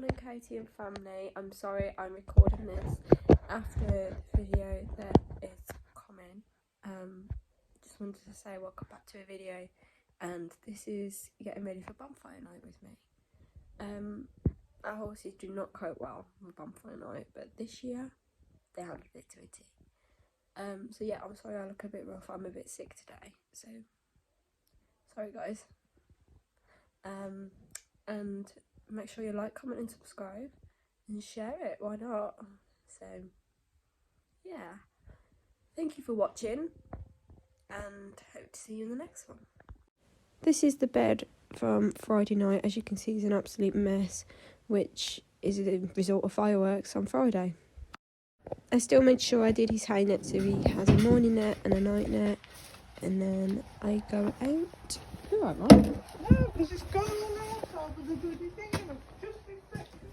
morning, Katie and family. I'm sorry I'm recording this after the video that is coming. Just wanted to say welcome back to a video, and this is getting ready for bonfire night with me. Our horses do not cope well with bonfire night, but this year they handled it to a T. So yeah, I'm sorry I look a bit rough. I'm a bit sick today, so sorry guys. And make sure you like, comment and subscribe and share it, why not? So yeah, thank you for watching and hope to see you in the next one. This is the bed from Friday night. As you can see, it's an absolute mess, which is the result of fireworks on Friday. I still made sure I did his hay net, so he has a morning net and a night net, and then I go out. You alright, Mum? No, because it's gone on the outside with the bloody thing in it. Just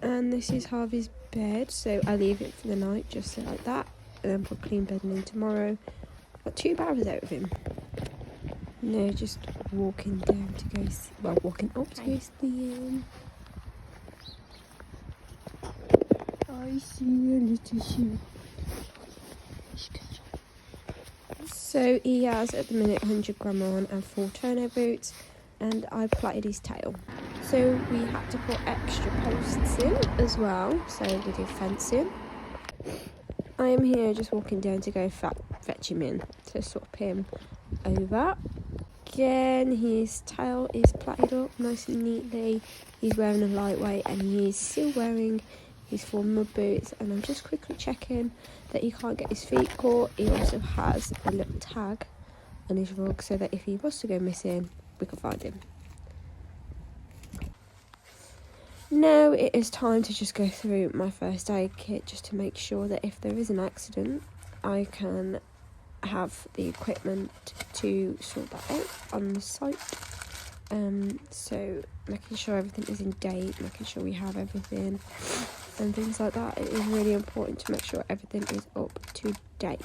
and this is Harvey's bed, so I leave it for the night just like that, and then put clean bedding in tomorrow. Got 2 hours out of him. No, just walking down to go see, well, walking up to go see him. I see a little shoe. So he has at the minute 100 gram on and 4 turno boots, and I plaited his tail. So we had to put extra posts in as well, so we did fencing. I am here just walking down to go fetch him in to swap him over. Again, his tail is plaited up nice and neatly. He's wearing a lightweight and he is still wearing his 4 mud boots, and I'm just quickly checking that he can't get his feet caught. He also has a little tag on his rug so that if he was to go missing, we can find him. Now it is time to just go through my first aid kit, just to make sure that if there is an accident, I can have the equipment to sort that out on the site. So making sure everything is in date, making sure we have everything and things like that. It is really important to make sure everything is up to date.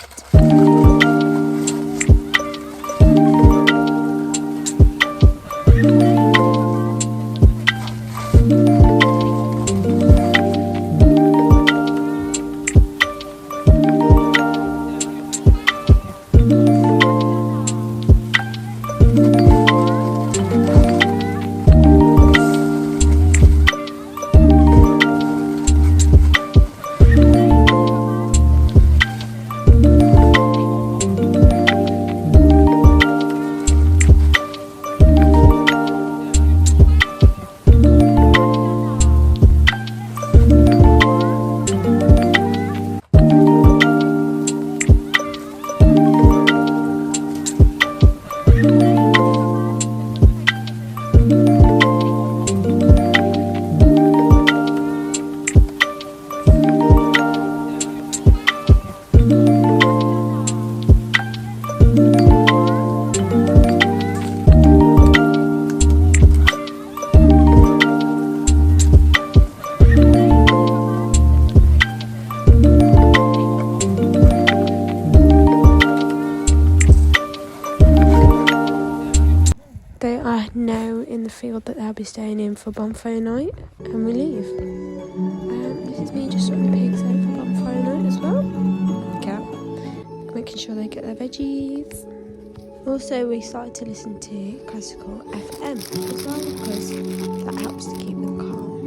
They are now in the field that they'll be staying in for bonfire night, and we leave. This is me just sorting the pigs out for bonfire night as well. Okay. Making sure they get their veggies. Also, we started to listen to classical FM as well, because that helps to keep them calm.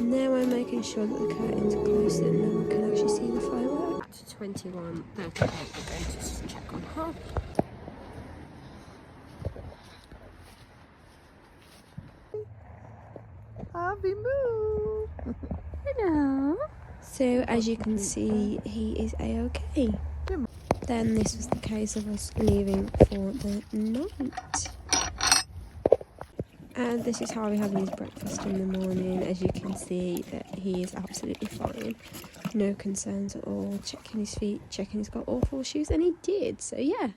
Now I'm making sure that the curtains are closed so that no one can actually see the fireworks. To 21:38, we're going to just check on Harvey. Harvey, move! Hello. So as you can see, he is a-okay. Then this was the case of us leaving for the night. And this is Harvey having his breakfast in the morning. As you can see, that he is absolutely fine. No concerns at all. Checking his feet, checking he's got all 4 shoes, and he did. So yeah.